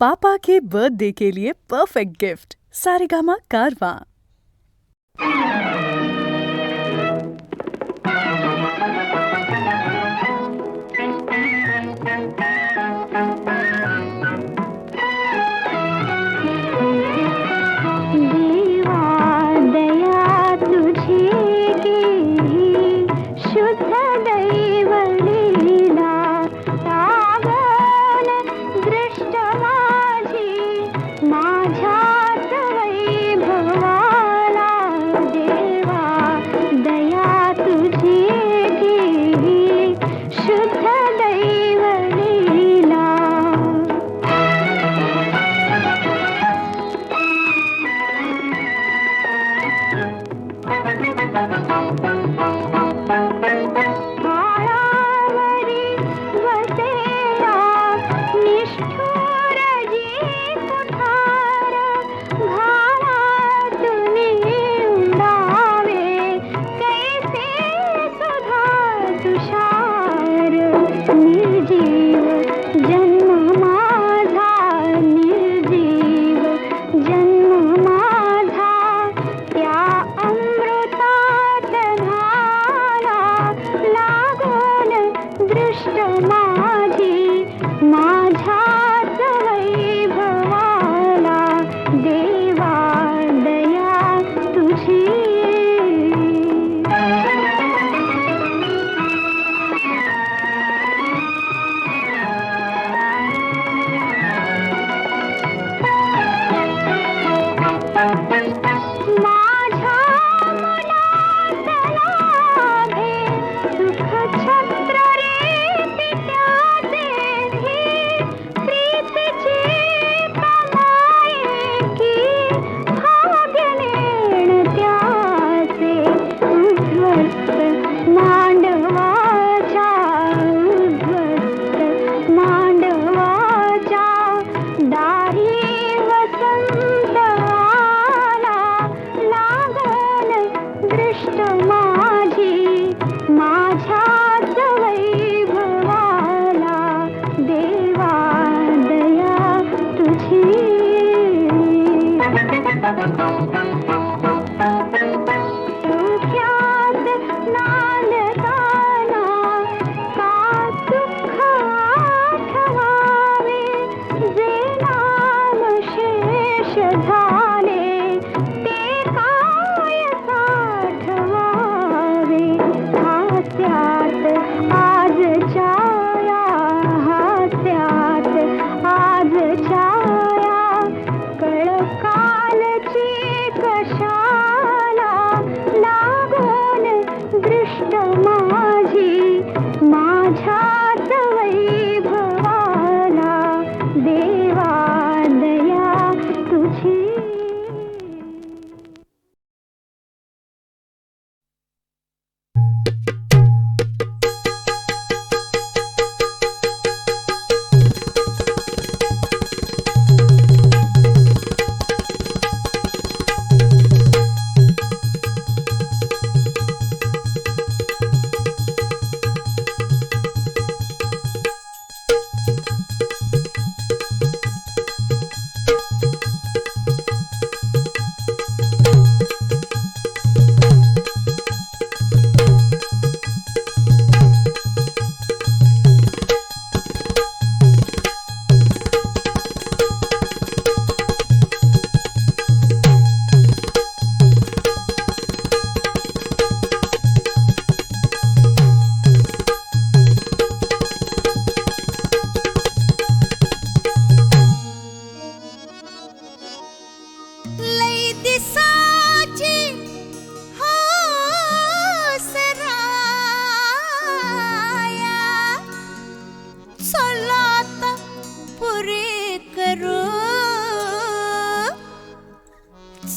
पापा के birthday के लिए perfect gift Saregama कारवां।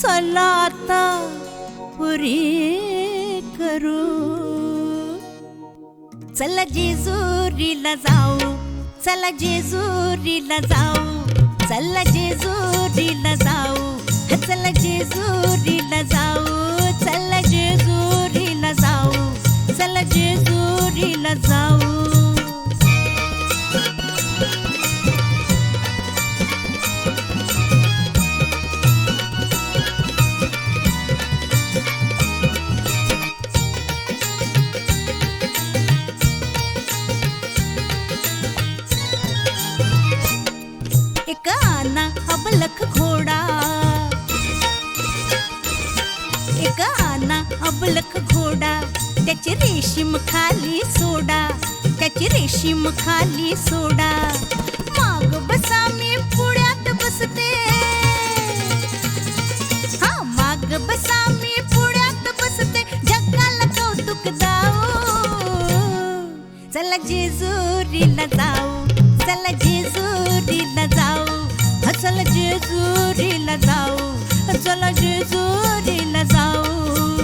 चला पुरी करू, चला जेजुरीला जाऊ, चला जेजुरीला जाऊ, चला जेजुरीला जाऊ, चला जेजुरीला जाऊ, चला जेजुरीला जाऊ, चला जेजुरीला जाऊ. एक आना अबलख घोडा, एक आना अबलख घोडा, त्याची रेशीम खाली सोडा, त्याची रेशीम खाली सोडा. माग बसा मी पुढ्यात बसते, हा माग बसा मी पुढ्यात बसते, जगाला कौतुक दाऊ. चला जेजुरीला जाऊ, चला जेजुरीला जाऊ, चला जेजुरीला जाऊ, चला जेजुरीला जाऊ.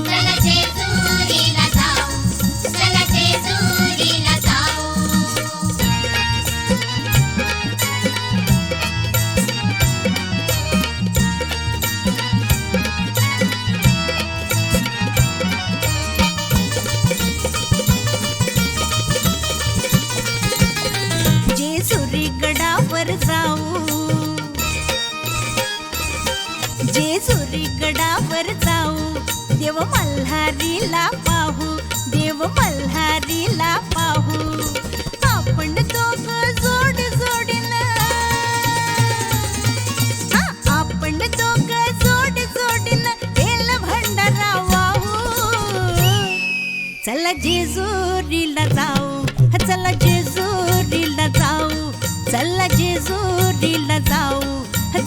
चला जेजुरीला जाऊ, चला जेजुरीला जाऊ. जेजुरी गडावर जाऊ, जेजुरी गडावर जाऊ, देव मल्हारीला पाहू, देव मल्हारीला पाहू. आपण दोघ जोड जोडीनं, हा आपण दोघ जोड जोडीनं केलं भंडारा वाहू. चला जेजुरीला जाऊ, चला जेजुरीला जाऊ, चला जेजुरीला जाऊ,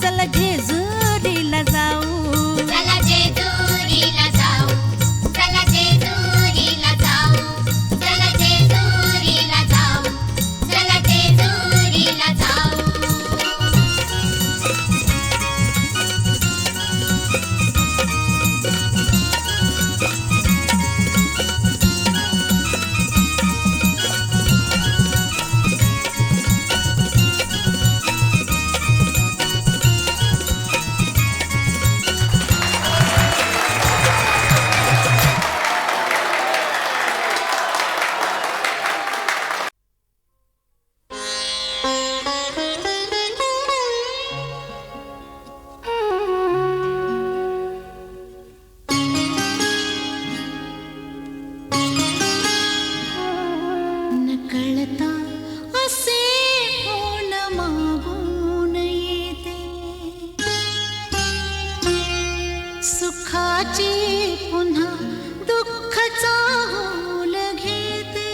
चला जेजुरीला जाऊ. चला जेजुरीला जाऊ, चला जेजुरीला जाऊ, चला जेजुरीला जाऊ, चला जेजुरीला जाऊ. नकळता असे कोण मागून येते, सुखाची पुन्हा दुःखाचा होल घेते.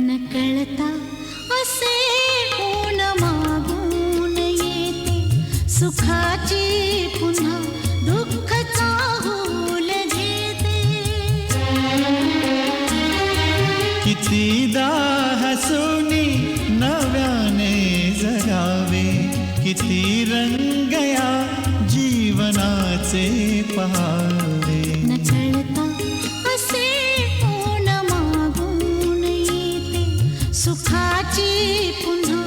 नकळता असे कोण मागून येते, सुखाची पुन्हा दुःखाचा होल घेते. कितीदा हसुनी नव्याने जगावे, किती रंग या जीवनाचे पहावे. नकळता असे कोण मागून येते, सुखाची पुन्हा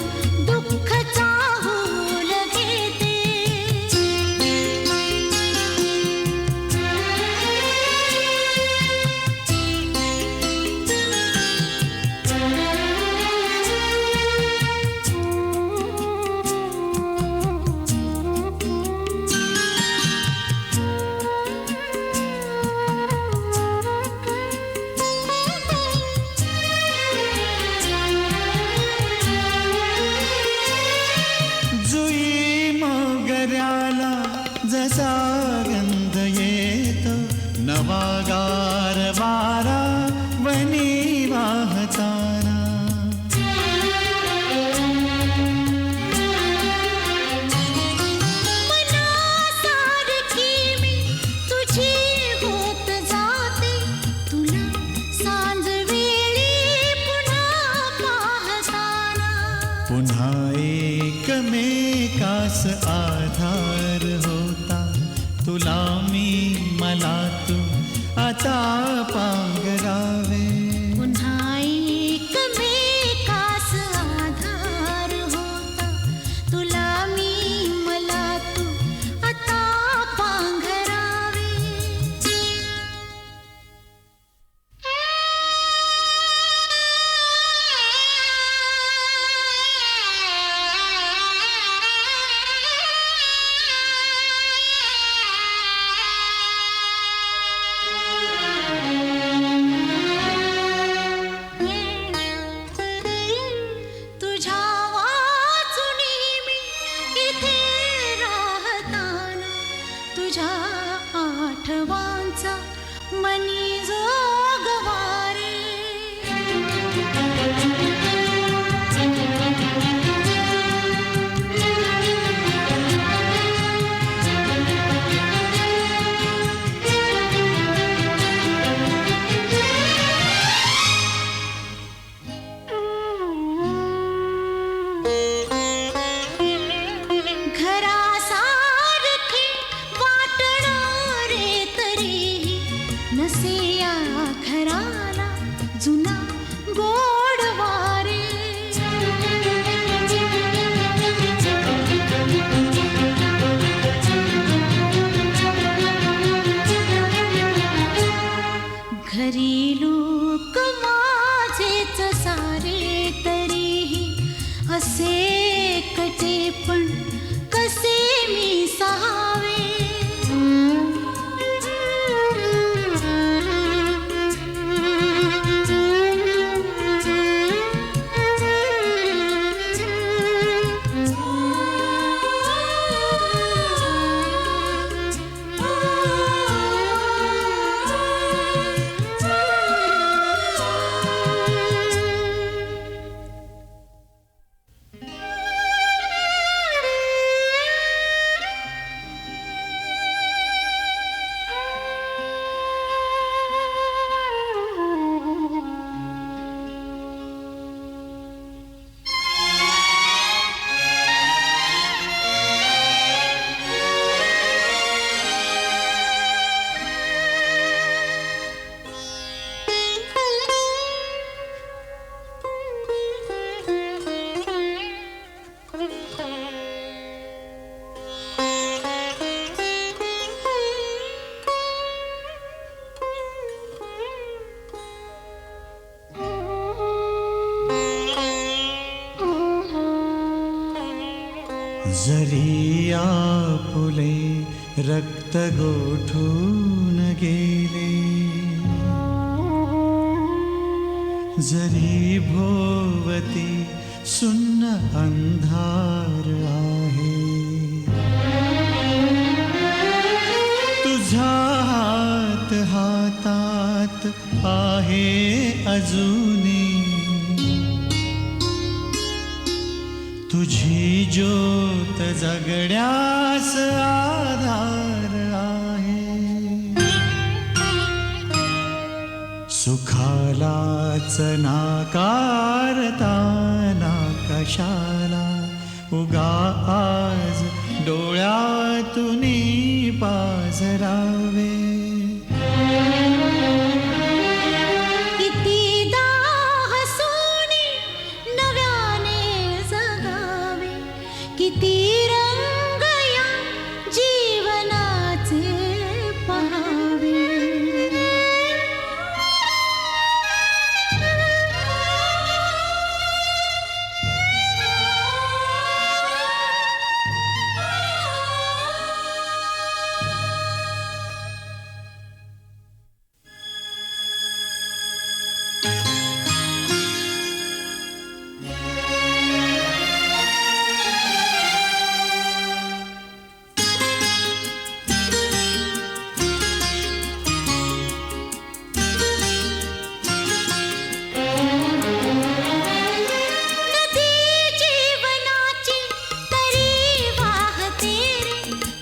दुःखाचा होल घेते. जरी आपुले रक्त गोठून गेले, जरी भोवती सुन्न अंधार आहे, तुझ्या हातात आहे अजूनी, तुझी ज्योत जगण्यास आधार आहे. सुखालाच नाकारता कशाला उगा आज डोळ्यातून पाझरावे. कितीदा हसूनी नव्याने जगावे, किती रंग या जीवनाचे पहावे.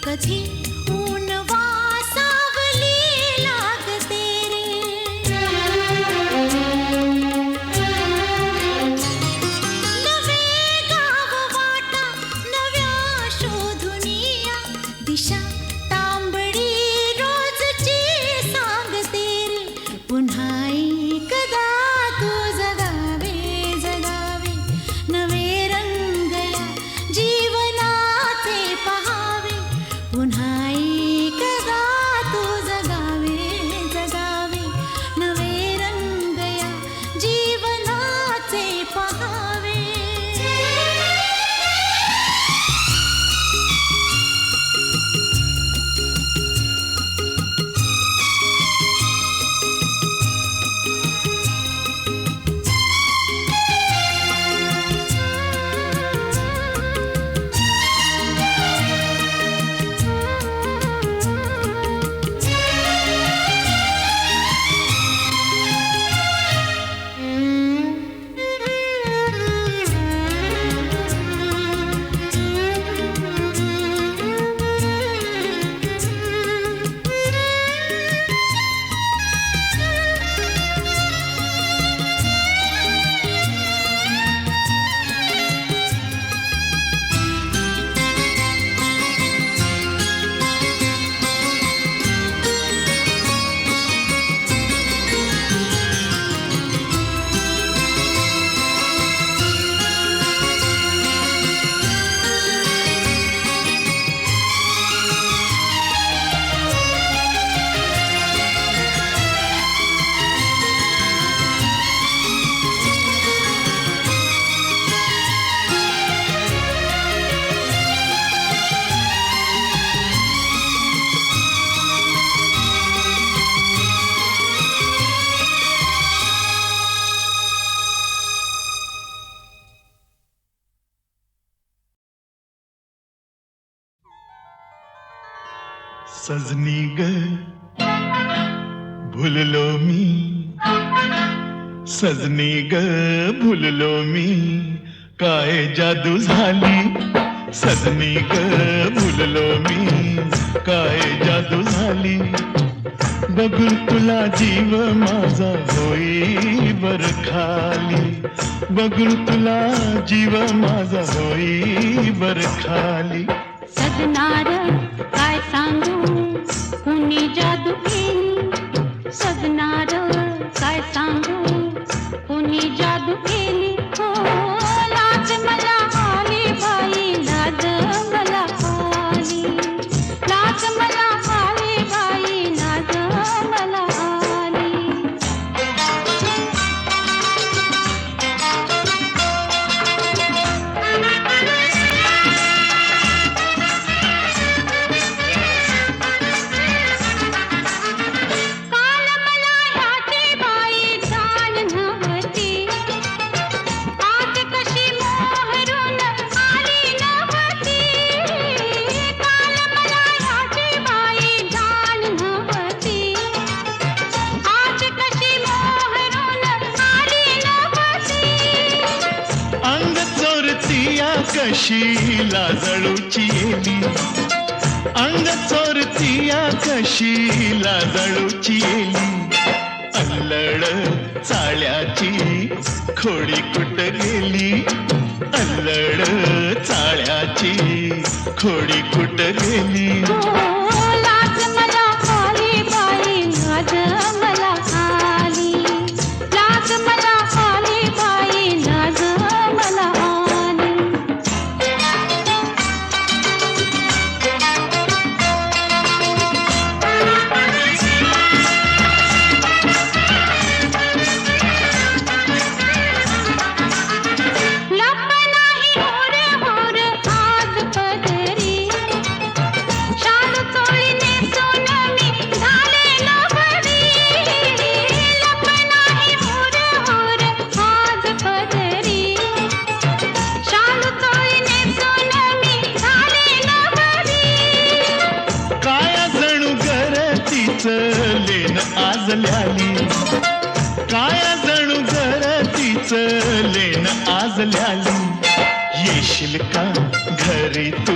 कधी ऊन वासावली लागते रे. नवे गाव वाटा नव्या शोधुनिया, दिशा तांबडी रोजची सांगते रे. पुन्हा एकदा तू जगावे जगावे, नवे रंग या जीवनाचे पहावे. पुन्हा एकदा तू जगावे जगावे, नवे रंग या जीवनाचे पहावे. सजनी ग भुललो मी, सजनी ग भुललो मी, काय जादू झाली. सजनी ग भुललो मी, काय जादू झाली. बघून तुला जीव माझा होई बर खाली, बघून तुला जीव माझा होई बर खाली. सजनार काय सांगू कुणी जादू केली, सजनार काय सांगू कुणी जादू केली. हो लाज मला आली बाई कशी लाजळूची येली, अंग चोरतीया कशी लाजळूची येली. अल्लड चाळ्याची खोडी कुठ गेली, अल्लड चाळ्याची खोडी कुठ गेली. लाज मला आली बाई, लाज मला आली, लाज मला आली बाई, लाज मला आली. लप नाही होर होर आज पदरी, शाल चोळीने सोनमी झाले नवरी. लप नाही होर होर आज पदरी, शाल चोळीने सोनमी झाले नवरी. काया जणू गरतीच लेन आजल्याली, काया जणू गरतीच लेन आजल्याली. येशील का घरी तू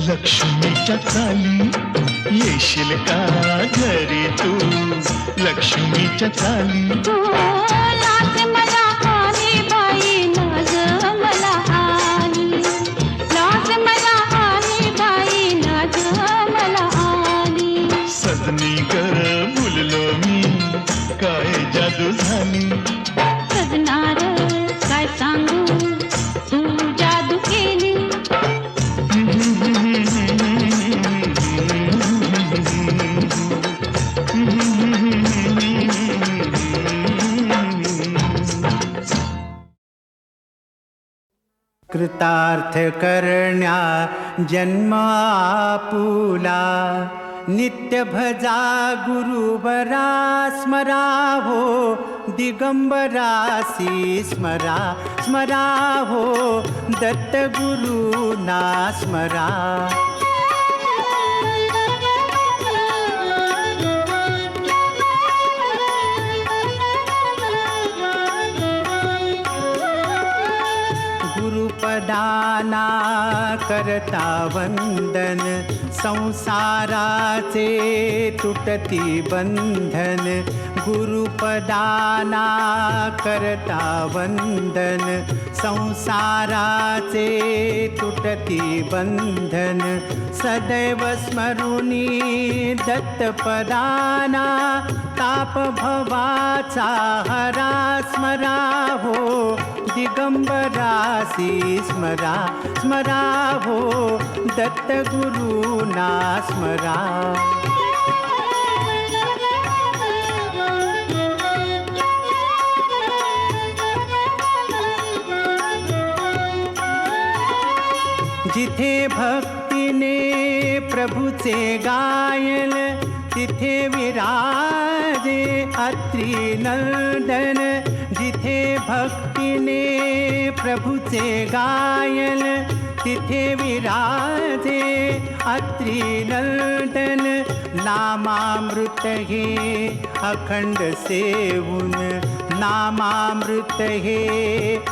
लक्ष्मीच्या चाली, येशील का घरी तू लक्ष्मीच्या चाली. लाज मला आली बाई, लाज मला आली, लाज मला आली बाई, लाज मला आली. सजनी ग भुललो मी, काय जादू झाली. सजनार काय सांगू, तू जादू केली. कृतार्थ करण्या जन्म आपुला, नित्य भजा गुरुबरा स्मरा हो. दिगंबरासी स्मरा स्मरा हो, दत्त गुरुना स्मरा. गुरुपदाना करता वंदन, संसाराचे तुटती बंधन. गुरुपदाना करता वंदन, संसाराचे तुटती बंधन. सदैव स्मरुनी दत्तपदाना, ताप भवाचा हरा स्मरा हो. दिगंबरासी स्मरा स्मरा हो, दत्त गुरुना स्मरा. जिथे भक्तीने प्रभूचे गायन, तिथे विराजे अत्री नंदन. जिथे भक्तीने प्रभूचे गायन, तिथे विराजे अत्री नंदन. नामामृत हे अखंड सेवून, नामामृत हे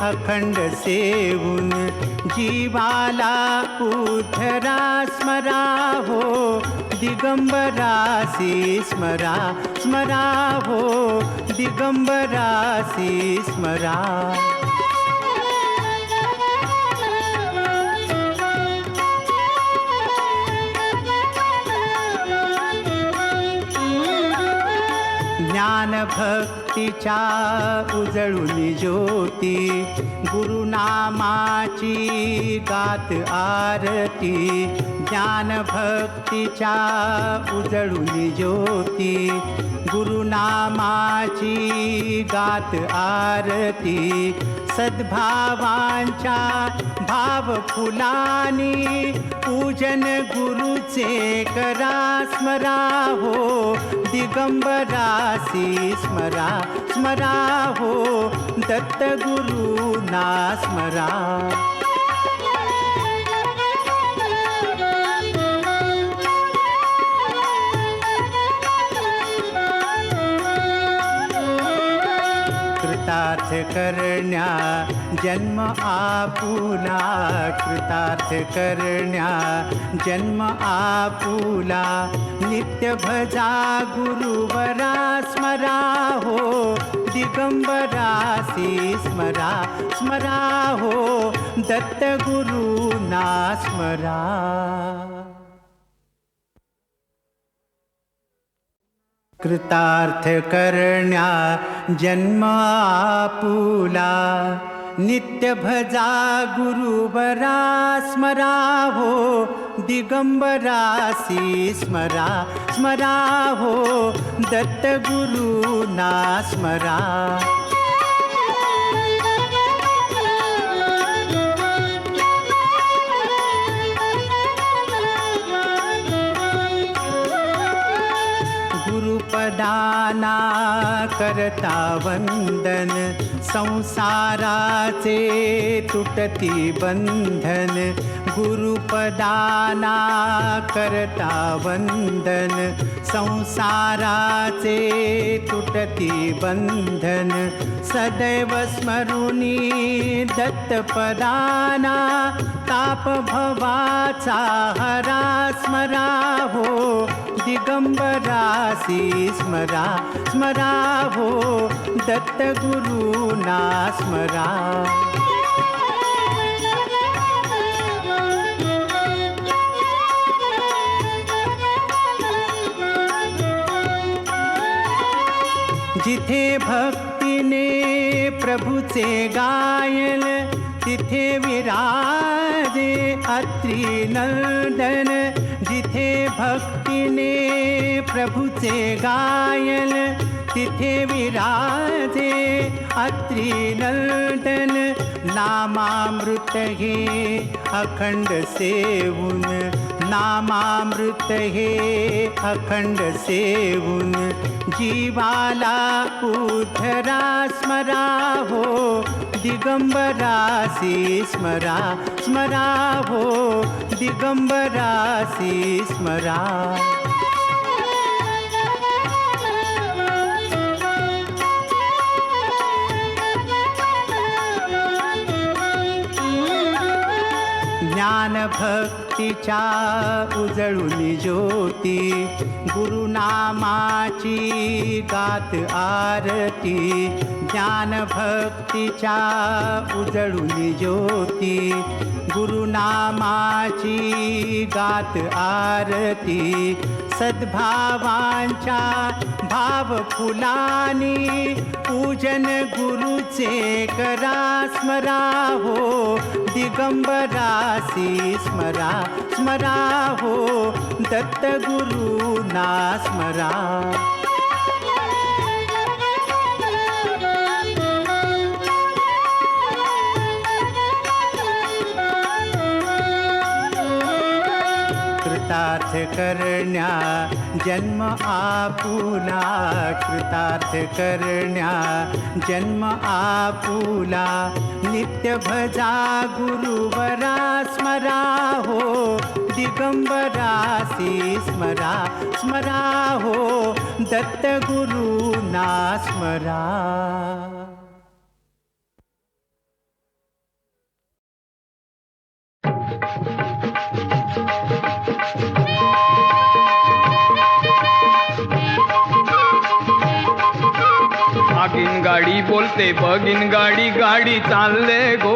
अखंड सेवून. जीवाला उद्धरा स्मरा हो. दिगंबरासी स्मरा स्मरा हो, दिगंबरासी स्मरा. ज्ञान भक्तीच्या उजळून ज्योती, गुरुनामाची गात आरती. ज्ञान भक्तीच्या उजळून ज्योती, गुरुनामाची गात आरती. सद्भावांच्या भाव फुलानी, पूजन गुरुचे करा स्मरा हो. दिगंबरासी स्मरा स्मरा हो, दत्त गुरुना स्मरा. कृतार्थ करण्या जन्म आपुला, कृतार्थ करण्या जन्म आपुला. नित्य भजा गुरुवरा स्मरा हो, दिगंबरासी स्मरा स्मरा हो, दत्त गुरुना स्मरा. कृतार्थ करण्या जन्म आपुला, नित्य भजा गुरुवरा स्मरा हो, दिगंबरासी स्मरा स्मरा हो, दत्त गुरुना स्मरा. गुरुपदाना करता वंदन, संसाराचे तुटती बंधन. गुरुपदाना करता वंदन, संसाराचे तुटती बंधन. सदैव स्मरुनी दत्तपदाना, ताप भवाचा हरा स्मरा हो, दिगंबरासी स्मरा स्मरा हो, दत्त गुरुना स्मरा. जिथे भक्तीने प्रभूचे गायन, तिथे विराजे अत्री नंदन. जिथे भक्तीने प्रभूचे गायन, तिथे विराजे अत्री नंदन. नामामृत हे अखंड सेवून, नामामृत हे अखंड सेवून. जीवाला उद्धरा स्मरा हो, दिगंबरासी स्मरा स्मरा हो, दिगंबरासी स्मरा. ज्ञान भक्तीच्या उजळून ज्योती, गुरुनामाची गात आरती. ज्ञान भक्तीच्या उजळून ज्योती, गुरुनामाची गात आरती. सद्भावांच्या भाव फुलानी, पूजन गुरुचे करा स्मरा हो, दिगंबरासी स्मरा स्मरा हो, दत्त गुरुना स्मरा. कृतार्थ करण्या जन्म आपुला, कृतार्थ करण्या जन्म आपुला. नित्य भजा गुरुवरा स्मरा हो, दिगंबरासी स्मरा स्मरा हो, दत्त गुरुना स्मरा. आगीन गाडी बोलते बगीन गाडी, गाडी चालले गो,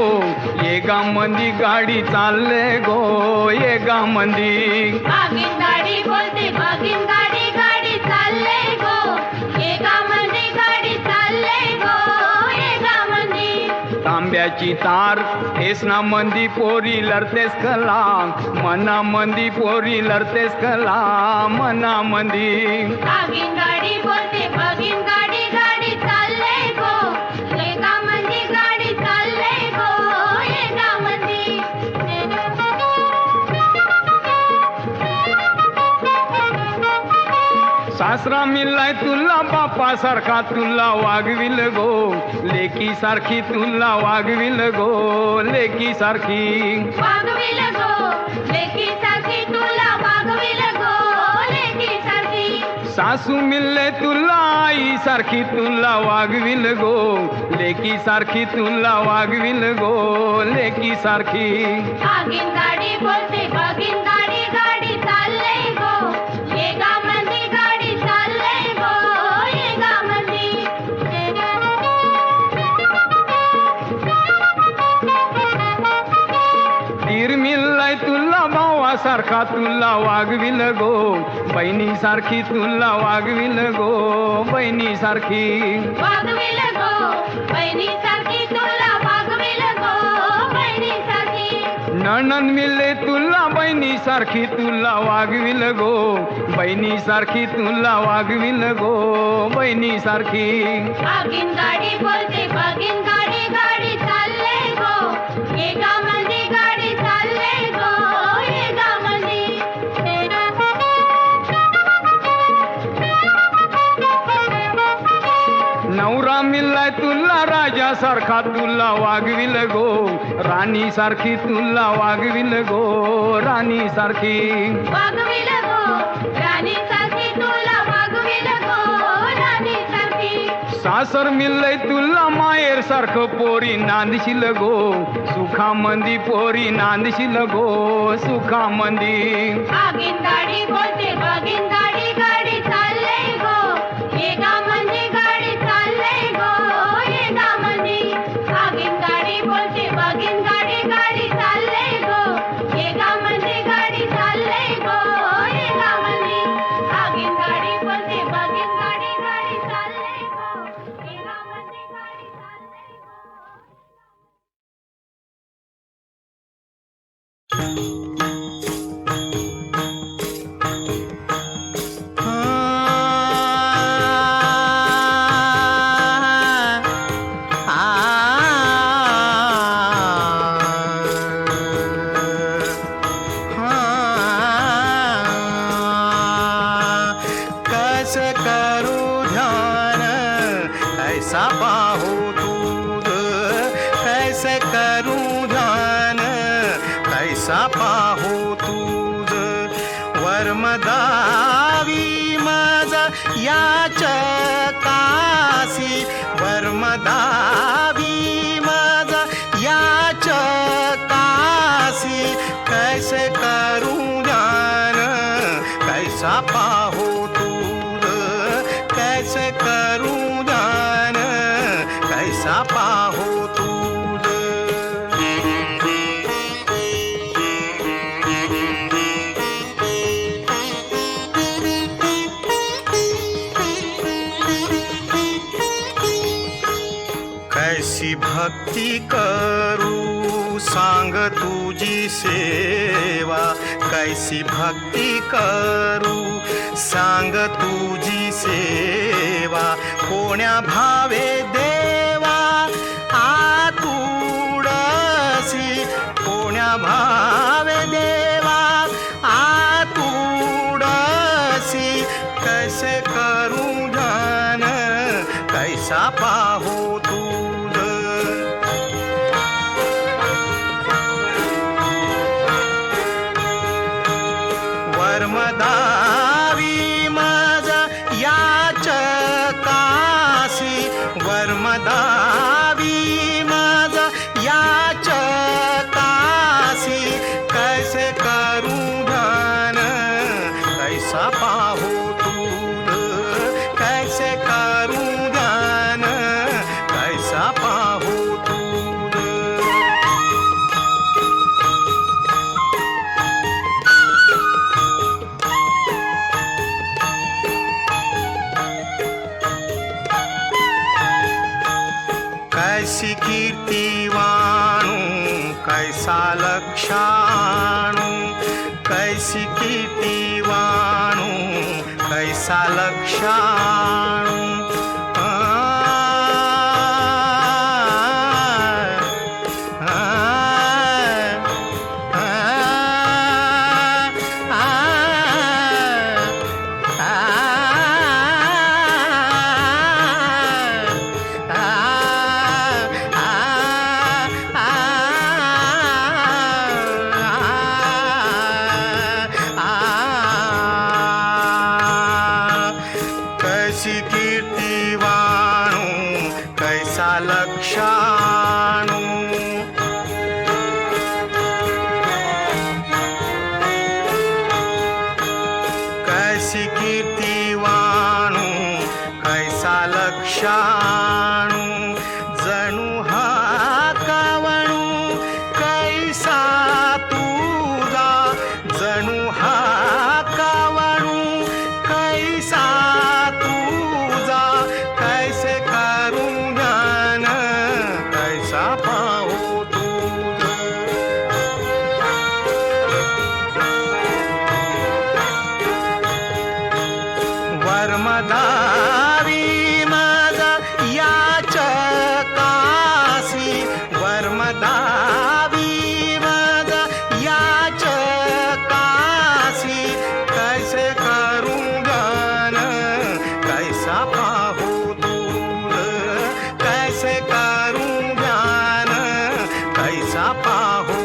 ये गा मंदी गाडी चालले गो, ये गा मंदी. आगीन गाडी बोलते बगीन गाडी, गाडी चालले गो, ये गा मंदी गाडी चालले गो, ये गा मंदी. तांब्याची तार हेसना मंदी पोरी लढतेस कला, मना मंदी पोरी लढतेस कला, मना मंदी. आगीन गाडी बोलते बगीन गाडी, गाडी चालले गो, ये गा मंदी गाडी चालले गो, ये गा मंदी. सासरा मिळाय तुला बापा सारखा तुला वागविल गो, लेकी सारखी तुला वागविल गो, लेकी सारखी वागविल गो, लेकी सारखी तुला वागविल गो, लेकी सारखी. सासू मिळले तुला आई सारखी तुला वागविल गो, लेकी सारखी तुला वागविल गो, लेकी सारखी. बागीन गाडी बोलते बागीन गाडी गाडी चालले गो, ये गामंदी गाडी चालले गो, ये गामंदी. तीर मिळलाय तुला भावासारखा तुला वागविल गो, बहिणी सारखी तुला वागविल गो, बहिणी सारखी. वागविल गो बहिणी सारखी तुला वागविल गो, बहिणी सारखी. नणंद मिळले तुला बहिणी सारखी तुला वागविल गो, बहिणी सारखी तुला वागविल गो, बहिणी सारखी. बागीन गाडी बोलते बागीन गाडी गाडी चालले गो, ये गामंदी गाडी चालले गो, ये गामंदी. नवरा मिळलाय तुला राजा सारखा तुला वागविल गो, राणी सारखी तुला वागविल गो, राणी सारखी. वागविल गो राणी सारखी तुला वागविल गो, राणी सारखी. सासर मिळलंय तुला माहेर सारखं पोरी नांदशील गो, सुखामंदी पोरी नांदशील गो, सुखामंदी. बागीन गाडी बोलते बागीन गाडी गाडी चालले गो, ये गामंदी गाडी चालले गो, ये गामंदी. बागीन गाडी बोलते बागीन गाडी गाडी चालले गो, ये गामंदी गाडी चालले गो, ये गामंदी. बागीन गाडी बोलते बागीन गाडी गाडी चालले गो, ये गामंदी गाडी चालले गो. कस करू ध्यान कैसा पाहू तुझ, कैस करू ध्यान कैसा पाहू तुझ. वर्मदावी माझा याच कासी, वर्मदावी माझा याच कासी. कैसे करू ध्यान कैसा पाहू तुझ, कैसे करू ध्यान कैसा पाहू तुझ. कैसी भक्ती करू सांग तुझी सेवा, कैसी भक्ती करू सांग तुझी सेवा. कोण्या भावे देवा आतुडसी, कोण्या भावे देवा आतुडसी. कैसे करू ध्यान कैसा पाहू तुझ. वर्मदावी माझा याच कासी, वर्मदावी माझा याच कासी. कैसे करू ध्यान कैसा पाहू तुझ, कैसे करू ध्यान कैसा पाहू तुझ. कैसी कीर्ती वाणू कैसा लक्षाणू, कैसी कीर्ती वाणू कैसा लक्षाणू. वर्मदावी मज याच कासी वर्मदावी मज याच कासी कैसे करूं ज्ञान कैसा पाहू दूर कैसे करूं ज्ञान कैसा पाहू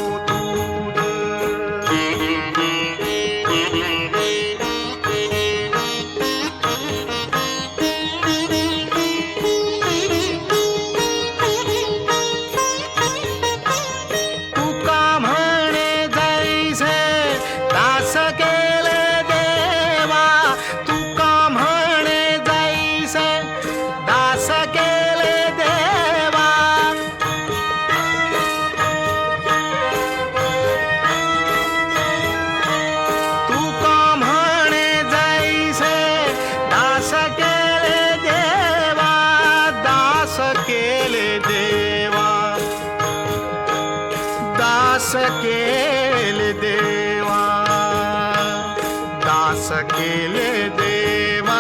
दास केले देवा दास केले देवा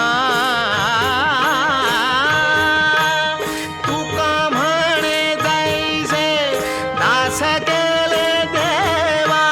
तू का म्हणे जाईसे दास केले देवा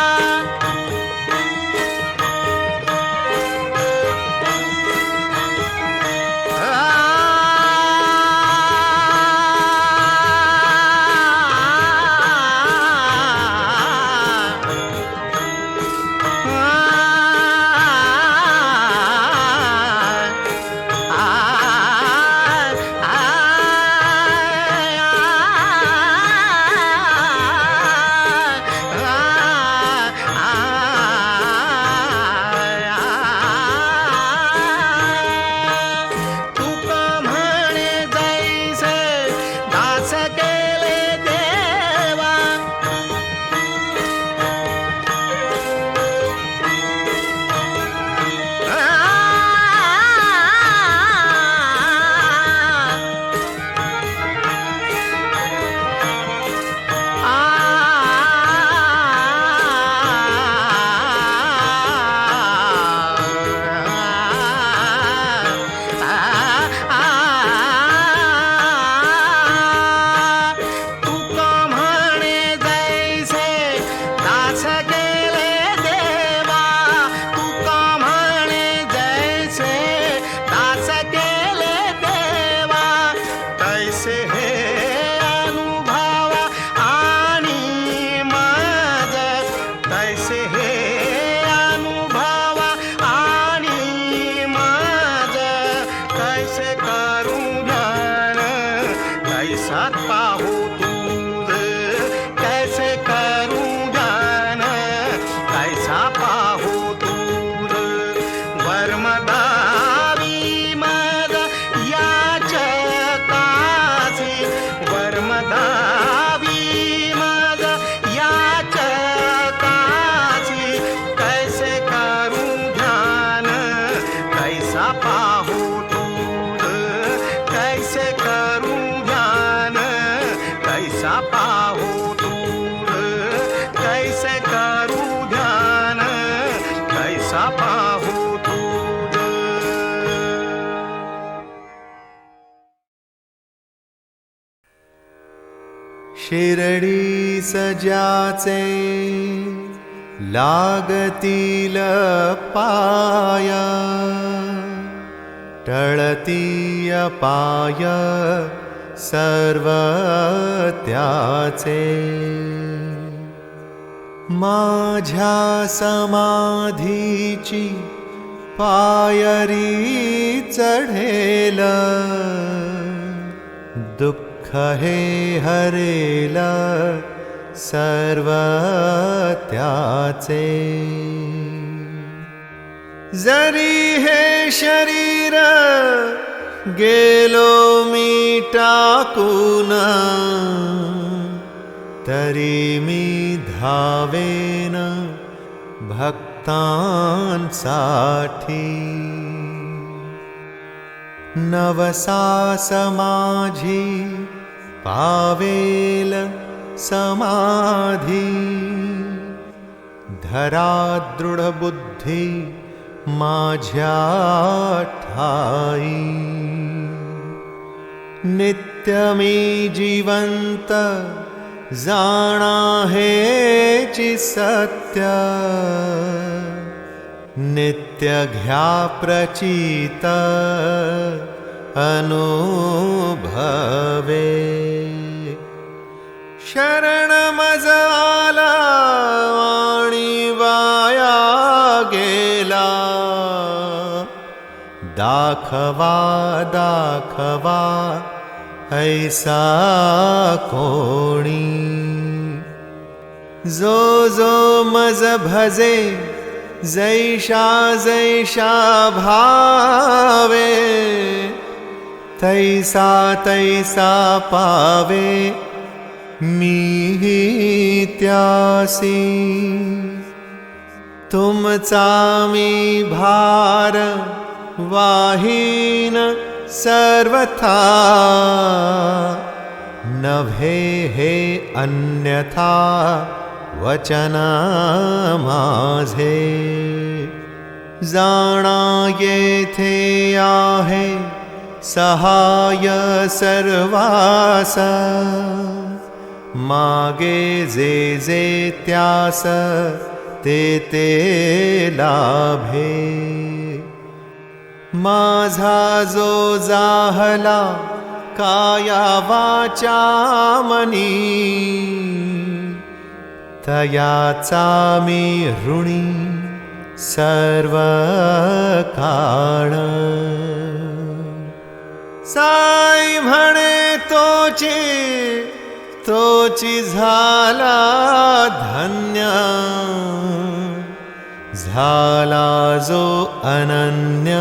पाहू दूर कैसे करूं ज्ञान कैसा पाहू दूर वर्मदावी मद याच कासी वर्मदावी मद याच कासी कैसे करूं ज्ञान कैसा पाहू दूर कैसे करूं कैसा पाहू दूर कैसे करूं ध्यान कैसा पाहू दूर शिरडी सजाचे लागतील पाया टळतीय पाय सर्व त्याचे माझ्या समाधीची पायरी चढेल दुःख हे हरेल सर्व त्याचे जरी हे शरीर गेलो मी टाकून तरी मी धावेन भक्तांसाठी नवसास माझी पावेल समाधी धरा दृढ बुद्धी माझ्या ठाई नित्य मी जिवंत जाणा हेची सत्य नित्य घ्या प्रचित अनुभवे शरण मज आला आणि वाया गेला दाखवा दाखवा ऐसा कोणी जो जो मज भजे जैशा जैशा भावे तैसा तैसा पावे मीही त्यासी तुमचा मी भार वाहीन सर्वथा नभे हे अन्यथा वचन माझे जाणा येथे आहे सहाय सर्वास मागे जे जे त्यास ते ते लाभे माझा जो जाहला काया वाचा मनी तयाचा मी ऋणी सर्व काळ साई म्हणे तोची झाला धन्य झाला जो अनन्य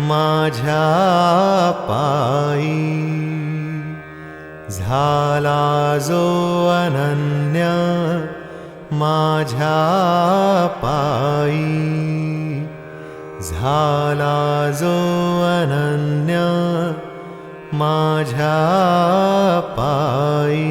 माझ्या पायी झाला जो अनन्य माझ्या पायी झाला जो अनन्य माझ्या पायी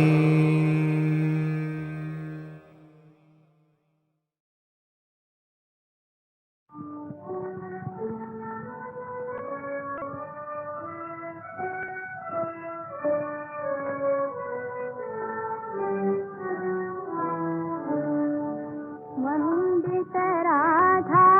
वंदित राधा